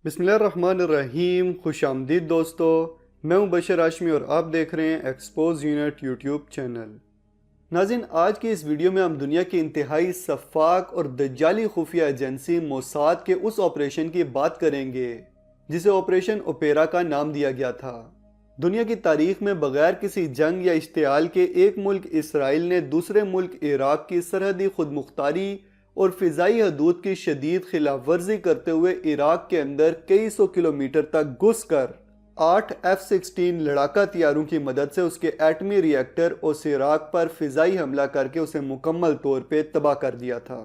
بسم اللہ الرحمن الرحیم. خوش آمدید دوستو. میں ہوں بشر ہاشمی اور آپ دیکھ رہے ہیں ایکسپوز یونٹ یوٹیوب چینل. ناظرین، آج کی اس ویڈیو میں ہم دنیا کی انتہائی شفاف اور دجالی خفیہ ایجنسی موساد کے اس آپریشن کی بات کریں گے جسے آپریشن اوپیرا کا نام دیا گیا تھا. دنیا کی تاریخ میں بغیر کسی جنگ یا اشتعال کے ایک ملک اسرائیل نے دوسرے ملک عراق کی سرحدی خود مختاری اور فضائی حدود کی شدید خلاف ورزی کرتے ہوئے عراق کے اندر کئی سو کلومیٹر تک گھس کر 8 F-16 لڑاکا طیاروں کی مدد سے اس کے ایٹمی ری ایکٹر اوسیراک پر فضائی حملہ کر کے اسے مکمل طور پہ تباہ کر دیا تھا.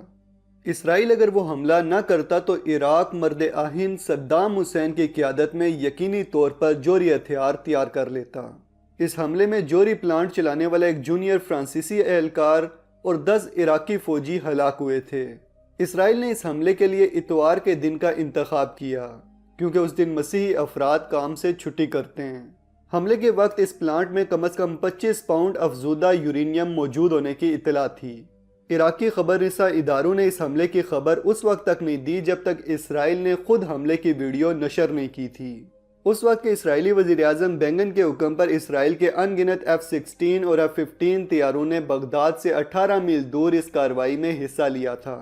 اسرائیل اگر وہ حملہ نہ کرتا تو عراق مرد آہن صدام حسین کی قیادت میں یقینی طور پر جوہری ہتھیار تیار کر لیتا. اس حملے میں جوہری پلانٹ چلانے والا ایک جونیئر فرانسیسی اہلکار اور 10 عراقی فوجی ہلاک ہوئے تھے. اسرائیل نے اس حملے کے لیے اتوار کے دن کا انتخاب کیا کیونکہ اس دن مسیحی افراد کام سے چھٹی کرتے ہیں. حملے کے وقت اس پلانٹ میں کم از کم 25 پاؤنڈ افزودہ یورینیم موجود ہونے کی اطلاع تھی. عراقی خبر رساں اداروں نے اس حملے کی خبر اس وقت تک نہیں دی جب تک اسرائیل نے خود حملے کی ویڈیو نشر نہیں کی تھی. اس وقت کے اسرائیلی وزیر اعظم بینگن کے حکم پر اسرائیل کے ان گنت F-16 اور F-15 طیاروں نے بغداد سے 18 میل دور اس کارروائی میں حصہ لیا تھا.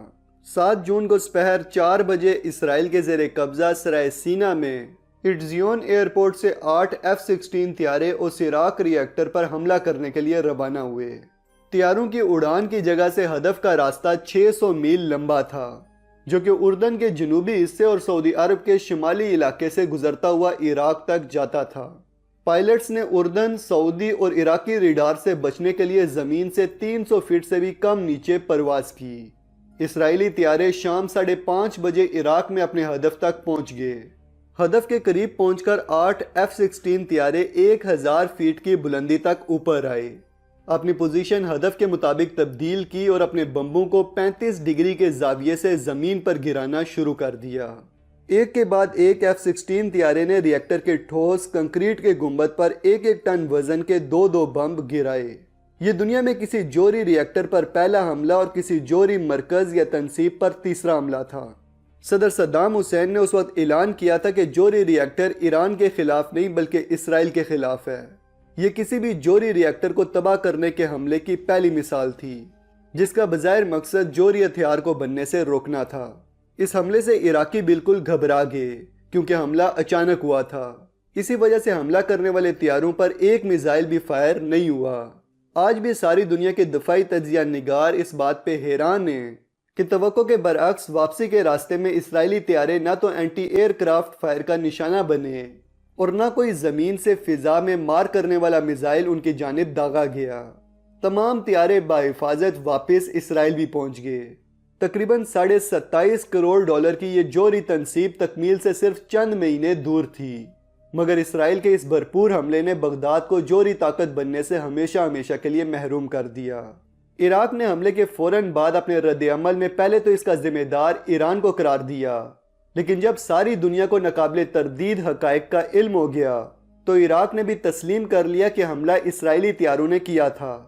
7 جون کو سپہر 4 بجے اسرائیل کے زیر قبضہ سرائے سینا میں اٹزیون ایئرپورٹ سے 8 F-16 طیارے اوسیراک ری ایکٹر پر حملہ کرنے کے لیے روانہ ہوئے. طیاروں کی اڑان کی جگہ سے ہدف کا راستہ 600 میل لمبا تھا جو کہ اردن کے جنوبی حصے اور سعودی عرب کے شمالی علاقے سے گزرتا ہوا عراق تک جاتا تھا. پائلٹس نے اردن، سعودی اور عراقی ریڈار سے بچنے کے لیے زمین سے 300 فٹ سے بھی کم نیچے پرواز کی. اسرائیلی طیارے شام 5:30 بجے عراق میں اپنے ہدف تک پہنچ گئے. ہدف کے قریب پہنچ کر 8 F-16 طیارے 1000 فٹ کی بلندی تک اوپر آئے، اپنی پوزیشن ہدف کے مطابق تبدیل کی اور اپنے بمبوں کو 35 ڈگری کے زاویے سے زمین پر گرانا شروع کر دیا. ایک کے بعد ایک F-16 طیارے نے ری ایکٹر کے ٹھوس کنکریٹ کے گنبد پر 1 ٹن وزن کے 2 بمب گرائے. یہ دنیا میں کسی جوہری ری ایکٹر پر پہلا حملہ اور کسی جوہری مرکز یا تنصیب پر تیسرا حملہ تھا. صدر صدام حسین نے اس وقت اعلان کیا تھا کہ جوہری ری ایکٹر ایران کے خلاف نہیں بلکہ اسرائیل کے خلاف ہے. یہ کسی بھی جوہری ری ایکٹر کو تباہ کرنے کے حملے کی پہلی مثال تھی جس کا بظاہر مقصد جوہری ہتھیار کو بننے سے روکنا تھا. اس حملے سے عراقی بالکل گھبرا گئے کیونکہ حملہ اچانک ہوا تھا. اسی وجہ سے حملہ کرنے والے طیاروں پر ایک میزائل بھی فائر نہیں ہوا. آج بھی ساری دنیا کے دفاعی تجزیہ نگار اس بات پہ حیران ہیں کہ توقع کے برعکس واپسی کے راستے میں اسرائیلی طیارے نہ تو اینٹی ایئر کرافٹ فائر کا نشانہ بنے اور نہ کوئی زمین سے فضا میں مار کرنے والا میزائل ان کی جانب داغا گیا. تمام طیارے بحفاظت واپس اسرائیل بھی پہنچ گئے. تقریباً $27.5 کروڑ کی یہ جوہری تنصیب تکمیل سے صرف چند مہینے دور تھی، مگر اسرائیل کے اس بھرپور حملے نے بغداد کو جوہری طاقت بننے سے ہمیشہ کے لیے محروم کر دیا. عراق نے حملے کے فوراً بعد اپنے رد عمل میں پہلے تو اس کا ذمہ دار ایران کو قرار دیا، لیکن جب ساری دنیا کو ناقابل تردید حقائق کا علم ہو گیا تو عراق نے بھی تسلیم کر لیا کہ حملہ اسرائیلی طیاروں نے کیا تھا.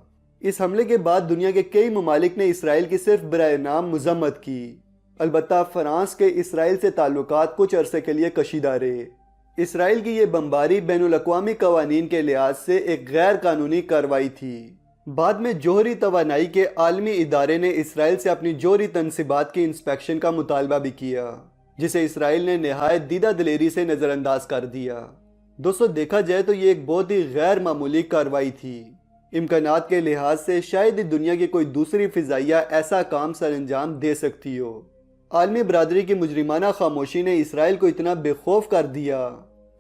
اس حملے کے بعد دنیا کے کئی ممالک نے اسرائیل کی صرف برائے نام مذمت کی. البتہ فرانس کے اسرائیل سے تعلقات کچھ عرصے کے لیے کشیدہ رہے. اسرائیل کی یہ بمباری بین الاقوامی قوانین کے لحاظ سے ایک غیر قانونی کارروائی تھی. بعد میں جوہری توانائی کے عالمی ادارے نے اسرائیل سے اپنی جوہری تنصیبات کی انسپیکشن کا مطالبہ بھی کیا جسے اسرائیل نے نہایت دیدہ دلیری سے نظر انداز کر دیا. دوستو، دیکھا جائے تو یہ ایک بہت ہی غیر معمولی کارروائی تھی. امکانات کے لحاظ سے شاید ہی دنیا کی کوئی دوسری فضائیہ ایسا کام سر انجام دے سکتی ہو. عالمی برادری کی مجرمانہ خاموشی نے اسرائیل کو اتنا بے خوف کر دیا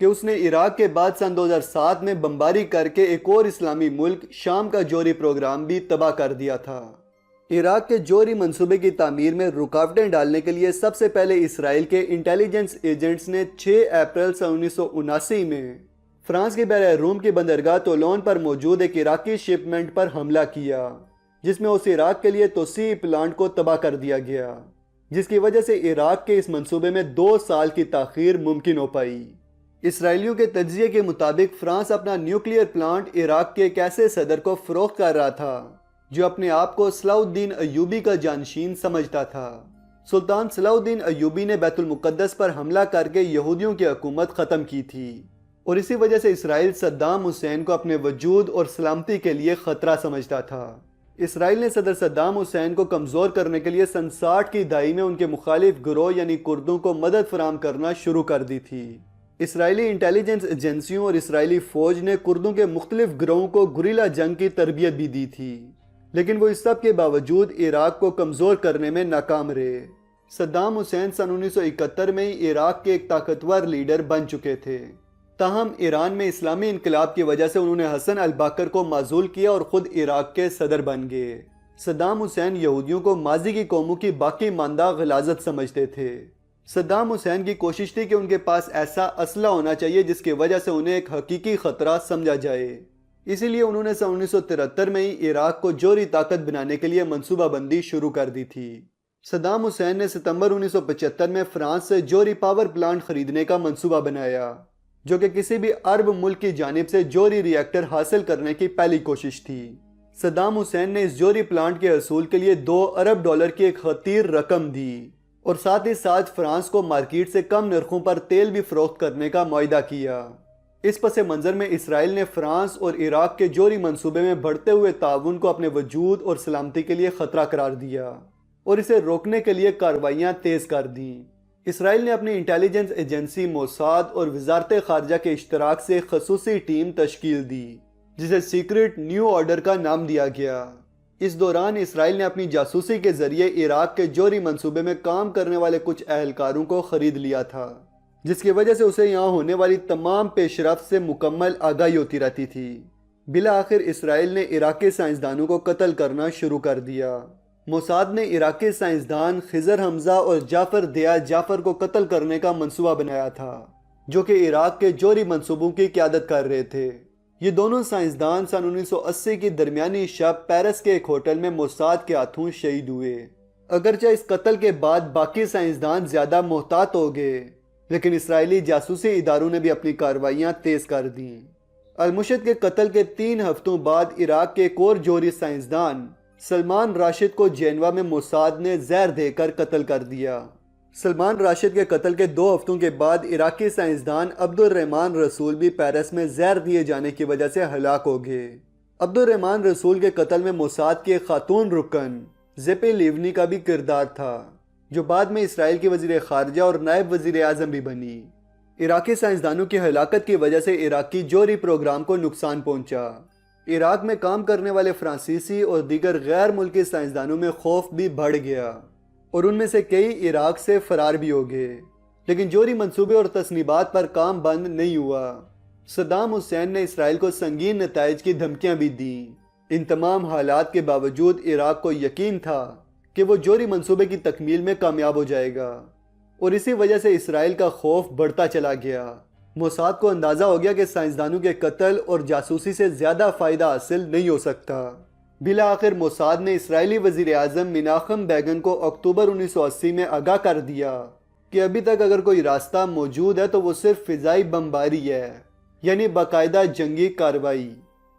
کہ اس نے عراق کے بعد سن 2007 میں بمباری کر کے ایک اور اسلامی ملک شام کا جوہری پروگرام بھی تباہ کر دیا تھا. عراق کے جوہری منصوبے کی تعمیر میں رکاوٹیں ڈالنے کے لیے سب سے پہلے اسرائیل کے انٹیلیجنس ایجنٹس نے 6 اپریل 1979 میں فرانس کے بحر روم کی بندرگاہ تولون پر موجود ایک عراقی شپمنٹ پر حملہ کیا جس میں اس عراق کے لیے توسیعی پلانٹ کو تباہ کر دیا گیا، جس کی وجہ سے عراق کے اس منصوبے میں 2 سال کی تاخیر ممکن ہو پائی. اسرائیلیوں کے تجزیے کے مطابق فرانس اپنا نیوکلیئر پلانٹ عراق کے ایک ایسے صدر کو فروخت کر رہا تھا جو اپنے آپ کو صلاح الدین ایوبی کا جانشین سمجھتا تھا. سلطان صلاح الدین ایوبی نے بیت المقدس پر حملہ کر کے یہودیوں کی حکومت ختم کی تھی، اور اسی وجہ سے اسرائیل صدام حسین کو اپنے وجود اور سلامتی کے لیے خطرہ سمجھتا تھا۔ اسرائیل نے صدر صدام حسین کو کمزور کرنے کے لیے سن 60 کی دہائی میں ان کے مخالف گروہ یعنی کردوں کو مدد فراہم کرنا شروع کر دی تھی۔ اسرائیلی انٹیلیجنس ایجنسیوں اور اسرائیلی فوج نے کردوں کے مختلف گروہوں کو گریلا جنگ کی تربیت بھی دی تھی، لیکن وہ اس سب کے باوجود عراق کو کمزور کرنے میں ناکام رہے۔ صدام حسین سن 1971 میں ہی عراق کے ایک طاقتور لیڈر بن چکے تھے، تاہم ایران میں اسلامی انقلاب کی وجہ سے انہوں نے حسن الباقر کو معزول کیا اور خود عراق کے صدر بن گئے۔ صدام حسین یہودیوں کو ماضی کی قوموں کی باقی ماندہ غلاظت سمجھتے تھے۔ صدام حسین کی کوشش تھی کہ ان کے پاس ایسا اسلحہ ہونا چاہیے جس کی وجہ سے انہیں ایک حقیقی خطرہ سمجھا جائے، اسی لیے انہوں نے سن 1973 میں ہی عراق کو جوہری طاقت بنانے کے لیے منصوبہ بندی شروع کر دی تھی۔ صدام حسین نے ستمبر 1975 میں فرانس سے جوہری پاور پلانٹ خریدنے کا منصوبہ بنایا، جو کہ کسی بھی عرب ملک کی جانب سے جوہری ری ایکٹر حاصل کرنے کی پہلی کوشش تھی۔ صدام حسین نے اس جوہری پلانٹ کے حصول کے لیے $2 ارب کی ایک خطیر رقم دی، اور ساتھ ہی ساتھ فرانس کو مارکیٹ سے کم نرخوں پر تیل بھی فروخت کرنے کا معاہدہ کیا۔ اس پس منظر میں اسرائیل نے فرانس اور عراق کے جوہری منصوبے میں بڑھتے ہوئے تعاون کو اپنے وجود اور سلامتی کے لیے خطرہ قرار دیا اور اسے روکنے کے لیے کارروائیاں تیز کر دیں۔ اسرائیل نے اپنی انٹیلیجنس ایجنسی موساد اور وزارت خارجہ کے اشتراک سے خصوصی ٹیم تشکیل دی، جسے سیکرٹ نیو آرڈر کا نام دیا گیا۔ اس دوران اسرائیل نے اپنی جاسوسی کے ذریعے عراق کے جوہری منصوبے میں کام کرنے والے کچھ اہلکاروں کو خرید لیا تھا، جس کی وجہ سے اسے یہاں ہونے والی تمام پیش رفت سے مکمل آگاہی ہوتی رہتی تھی۔ بالآخر اسرائیل نے عراقی سائنسدانوں کو قتل کرنا شروع کر دیا۔ موساد نے عراقی سائنسدان خضر حمزہ اور جعفر دیا جعفر کو قتل کرنے کا منصوبہ بنایا تھا، جو کہ عراق کے جوہری منصوبوں کی قیادت کر رہے تھے۔ یہ دونوں سائنسدان سن 1980 کی درمیانی شب پیرس کے ایک ہوٹل میں موساد کے ہاتھوں شہید ہوئے۔ اگرچہ اس قتل کے بعد باقی سائنسدان زیادہ محتاط ہو گئے، لیکن اسرائیلی جاسوسی اداروں نے بھی اپنی کارروائیاں تیز کر دیں۔ المشد کے قتل کے 3 ہفتوں بعد عراق کے ایک اور جوہری سائنسدان سلمان راشد کو جینوا میں موساد نے زہر دے کر قتل کر دیا۔ سلمان راشد کے قتل کے 2 ہفتوں کے بعد عراقی سائنسدان عبد الرحمن رسول بھی پیرس میں زہر دیے جانے کی وجہ سے ہلاک ہو گئے۔ عبد الرحمن رسول کے قتل میں موساد کی ایک خاتون رکن زیپی لیونی کا بھی کردار تھا، جو بعد میں اسرائیل کی وزیر خارجہ اور نائب وزیر اعظم بھی بنی۔ عراقی سائنسدانوں کی ہلاکت کی وجہ سے عراقی جوہری پروگرام کو نقصان پہنچا۔ عراق میں کام کرنے والے فرانسیسی اور دیگر غیر ملکی سائنسدانوں میں خوف بھی بڑھ گیا، اور ان میں سے کئی عراق سے فرار بھی ہو گئے، لیکن جوہری منصوبے اور تصنیبات پر کام بند نہیں ہوا۔ صدام حسین نے اسرائیل کو سنگین نتائج کی دھمکیاں بھی دیں۔ ان تمام حالات کے باوجود عراق کو یقین تھا کہ وہ جوہری منصوبے کی تکمیل میں کامیاب ہو جائے گا، اور اسی وجہ سے اسرائیل کا خوف بڑھتا چلا گیا۔ موساد کو اندازہ ہو گیا کہ سائنسدانوں کے قتل اور جاسوسی سے زیادہ فائدہ حاصل نہیں ہو سکتا۔ بالآخر موساد نے اسرائیلی وزیر اعظم مناخم بیگن کو اکتوبر 1980 میں آگاہ کر دیا کہ ابھی تک اگر کوئی راستہ موجود ہے تو وہ صرف فضائی بمباری ہے، یعنی باقاعدہ جنگی کارروائی،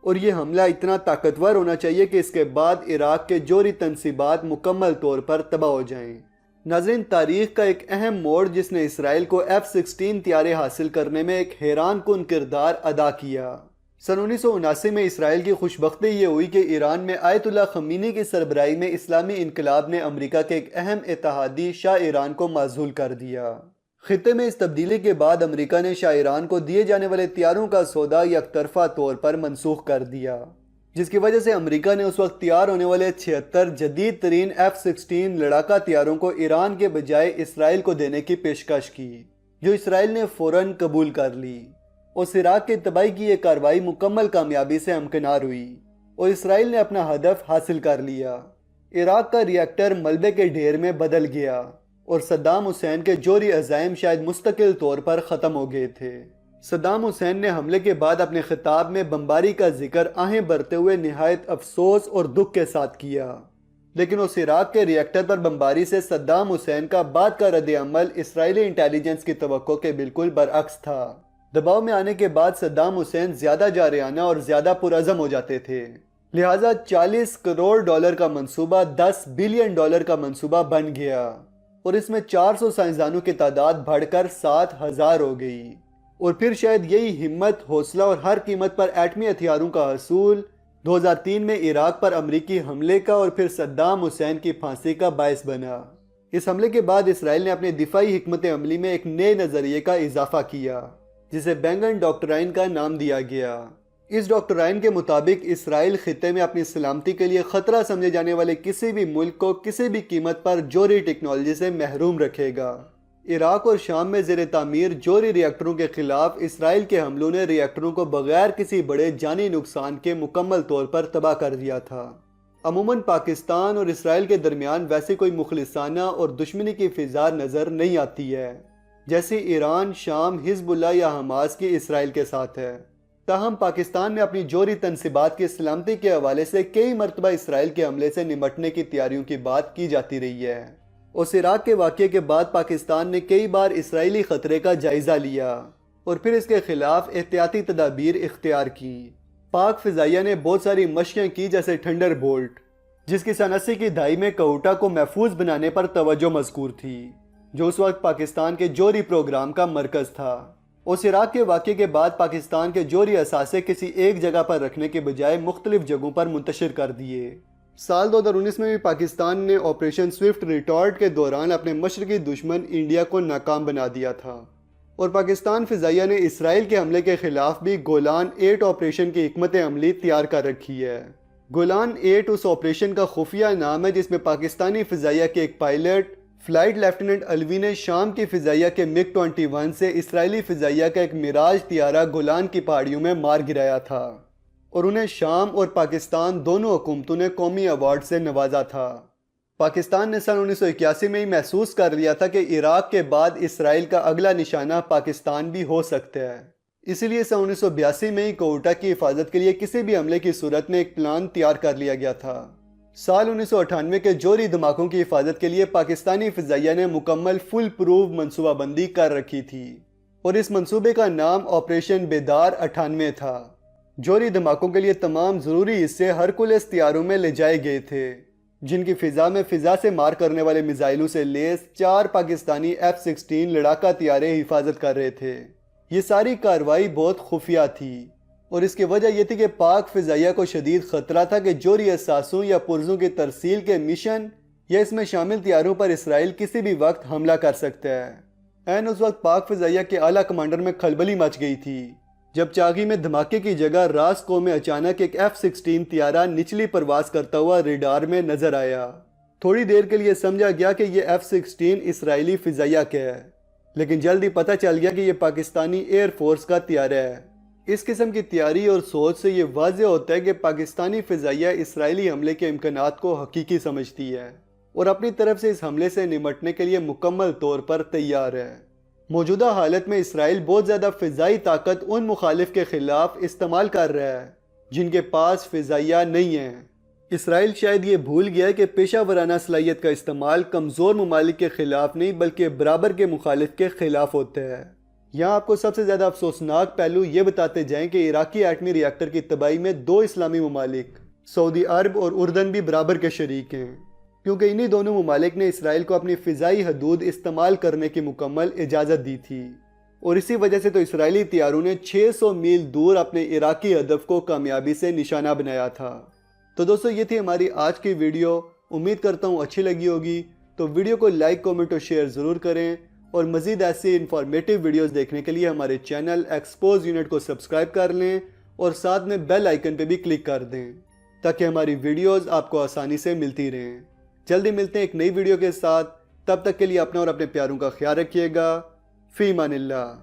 اور یہ حملہ اتنا طاقتور ہونا چاہیے کہ اس کے بعد عراق کے جوہری تنصیبات مکمل طور پر تباہ ہو جائیں۔ ناظرین، تاریخ کا ایک اہم موڑ جس نے اسرائیل کو F-16 طیارے حاصل کرنے میں ایک حیران کن کردار ادا کیا۔ سن 1979 میں اسرائیل کی خوش بختی یہ ہوئی کہ ایران میں آیت اللہ خمینی کی سربراہی میں اسلامی انقلاب نے امریکہ کے ایک اہم اتحادی شاہ ایران کو معزول کر دیا۔ خطے میں اس تبدیلی کے بعد امریکہ نے شاہ ایران کو دیے جانے والے طیاروں کا سودا یک طرفہ طور پر منسوخ کر دیا، جس کی وجہ سے امریکہ نے اس وقت تیار ہونے والے 76 جدید ترین F-16 لڑاکا طیاروں کو ایران کے بجائے اسرائیل کو دینے کی پیشکش کی، جو اسرائیل نے فوراً قبول کر لی۔ اس عراق کی تباہی کی یہ کارروائی مکمل کامیابی سے ہمکنار ہوئی اور اسرائیل نے اپنا ہدف حاصل کر لیا۔ عراق کا ری ایکٹر ملبے کے ڈھیر میں بدل گیا اور صدام حسین کے جوہری عزائم شاید مستقل طور پر ختم ہو گئے تھے۔ صدام حسین نے حملے کے بعد اپنے خطاب میں بمباری کا ذکر آہیں بھرتے ہوئے نہایت افسوس اور دکھ کے ساتھ کیا، لیکن اس عراق کے ری ایکٹر پر بمباری سے صدام حسین کا بعد کا رد عمل اسرائیلی انٹیلیجنس کی توقع کے بالکل برعکس تھا۔ دباؤ میں آنے کے بعد صدام حسین زیادہ جارحانہ اور زیادہ پرعزم ہو جاتے تھے، لہٰذا $40 کروڑ کا منصوبہ $10 بلین کا منصوبہ بن گیا۔ اور اس میں 400 سائنسدانوں کی تعداد بڑھ کر 7,000 ہو گئی۔ اور پھر شاید یہی ہمت، حوصلہ اور ہر قیمت پر ایٹمی ہتھیاروں کا حصول 2003 میں عراق پر امریکی حملے کا اور پھر صدام حسین کی پھانسی کا باعث بنا۔ اس حملے کے بعد اسرائیل نے اپنے دفاعی حکمت عملی میں ایک نئے نظریے کا اضافہ کیا جسے بینگن ڈاکٹرائن کا نام دیا گیا۔ اس ڈاکٹرائن کے مطابق اسرائیل خطے میں اپنی سلامتی کے لیے خطرہ سمجھے جانے والے کسی بھی ملک کو کسی بھی قیمت پر جوہری ٹیکنالوجی سے محروم رکھے گا۔ عراق اور شام میں زیر تعمیر جوہری ری ایکٹروں کے خلاف اسرائیل کے حملوں نے ری ایکٹروں کو بغیر کسی بڑے جانی نقصان کے مکمل طور پر تباہ کر دیا تھا۔ عموماً پاکستان اور اسرائیل کے درمیان ویسے کوئی مخلصانہ اور دشمنی کی فضا نظر نہیں آتی ہے، جیسے ایران، شام، حزب اللہ یا حماس کی اسرائیل کے ساتھ ہے۔ تاہم پاکستان میں اپنی جوہری تنصیبات کی سلامتی کے حوالے سے کئی مرتبہ اسرائیل کے حملے سے نمٹنے کی تیاریوں کی بات کی جاتی رہی ہے۔ اس عراق کے واقعے کے بعد پاکستان نے کئی بار اسرائیلی خطرے کا جائزہ لیا اور پھر اس کے خلاف احتیاطی تدابیر اختیار کی۔ پاک فضائیہ نے بہت ساری مشقیں کی جیسے تھنڈر بولٹ، جس کی سن 80 کی دہائی میں کوئٹہ کو محفوظ بنانے پر توجہ مذکور تھی، جو اس وقت پاکستان کے جوہری پروگرام کا مرکز تھا۔ اس عراق کے واقعے کے بعد پاکستان کے جوہری اثاثے کسی ایک جگہ پر رکھنے کے بجائے مختلف جگہوں پر منتشر کر دیے۔ سال 2019 میں بھی پاکستان نے آپریشن سوئفٹ ریٹارڈ کے دوران اپنے مشرقی دشمن انڈیا کو ناکام بنا دیا تھا، اور پاکستان فضائیہ نے اسرائیل کے حملے کے خلاف بھی گولان 8 آپریشن کی حکمت عملی تیار کر رکھی ہے۔ گولان 8 اس آپریشن کا خفیہ نام ہے جس میں پاکستانی فضائیہ کے ایک پائلٹ فلائٹ لیفٹیننٹ علوی نے شام کی فضائیہ کے مگ 21 سے اسرائیلی فضائیہ کا ایک میراج طیارہ گولان کی پہاڑیوں میں مار گرایا تھا، اور انہیں شام اور پاکستان دونوں حکومتوں نے قومی ایوارڈ سے نوازا تھا۔ پاکستان نے سن 1981 میں ہی محسوس کر لیا تھا کہ عراق کے بعد اسرائیل کا اگلا نشانہ پاکستان بھی ہو سکتا ہے، اسی لیے سن 1982 میں ہی کوئٹہ کی حفاظت کے لیے کسی بھی حملے کی صورت میں ایک پلان تیار کر لیا گیا تھا۔ سال 1998 کے جوہری دھماکوں کی حفاظت کے لیے پاکستانی فضائیہ نے مکمل فل پروف منصوبہ بندی کر رکھی تھی، اور اس منصوبے کا نام آپریشن بیدار 98 تھا۔ جوہری دھماکوں کے لیے تمام ضروری حصے ہرکولس طیاروں میں لے جائے گئے تھے، جن کی فضا میں فضا سے مار کرنے والے میزائلوں سے لیس 4 پاکستانی F-16 لڑاکا طیارے حفاظت کر رہے تھے۔ یہ ساری کارروائی بہت خفیہ تھی، اور اس کی وجہ یہ تھی کہ پاک فضائیہ کو شدید خطرہ تھا کہ جوہری اثاثوں یا پرزوں کی ترسیل کے مشن یا اس میں شامل طیاروں پر اسرائیل کسی بھی وقت حملہ کر سکتا ہے۔ اس وقت پاک فضائیہ کے اعلیٰ کمانڈر میں کھلبلی مچ گئی تھی جب چاغی میں دھماکے کی جگہ راسکو میں اچانک ایک F-16 طیارہ نچلی پرواز کرتا ہوا ریڈار میں نظر آیا۔ تھوڑی دیر کے لیے سمجھا گیا کہ یہ F-16 اسرائیلی فضائیہ کا ہے، لیکن جلدی پتہ چل گیا کہ یہ پاکستانی ایئر فورس کا طیارہ ہے۔ اس قسم کی تیاری اور سوچ سے یہ واضح ہوتا ہے کہ پاکستانی فضائیہ اسرائیلی حملے کے امکانات کو حقیقی سمجھتی ہے اور اپنی طرف سے اس حملے سے نمٹنے کے لیے مکمل طور پر تیار ہے۔ موجودہ حالت میں اسرائیل بہت زیادہ فضائی طاقت ان مخالف کے خلاف استعمال کر رہا ہے جن کے پاس فضائیہ نہیں ہیں۔ اسرائیل شاید یہ بھول گیا ہے کہ پیشہ ورانہ صلاحیت کا استعمال کمزور ممالک کے خلاف نہیں بلکہ برابر کے مخالف کے خلاف ہوتا ہے۔ یہاں آپ کو سب سے زیادہ افسوسناک پہلو یہ بتاتے جائیں کہ عراقی ایٹمی ری ایکٹر کی تباہی میں 2 اسلامی ممالک سعودی عرب اور اردن بھی برابر کے شریک ہیں، کیونکہ انہی دونوں ممالک نے اسرائیل کو اپنی فضائی حدود استعمال کرنے کی مکمل اجازت دی تھی، اور اسی وجہ سے تو اسرائیلی طیاروں نے 600 میل دور اپنے عراقی ہدف کو کامیابی سے نشانہ بنایا تھا۔ تو دوستو یہ تھی ہماری آج کی ویڈیو، امید کرتا ہوں اچھی لگی ہوگی، تو ویڈیو کو لائک، کامنٹ اور شیئر ضرور کریں، اور مزید ایسی انفارمیٹیو ویڈیوز دیکھنے کے لیے ہمارے چینل ایکسپوز یونٹ کو سبسکرائب کر لیں اور ساتھ میں بیل آئیکن پہ بھی کلک کر دیں تاکہ ہماری ویڈیوز آپ کو آسانی سے ملتی رہیں۔ جلدی ملتے ہیں ایک نئی ویڈیو کے ساتھ، تب تک کے لیے اپنا اور اپنے پیاروں کا خیال رکھیے گا۔ فی امان اللہ۔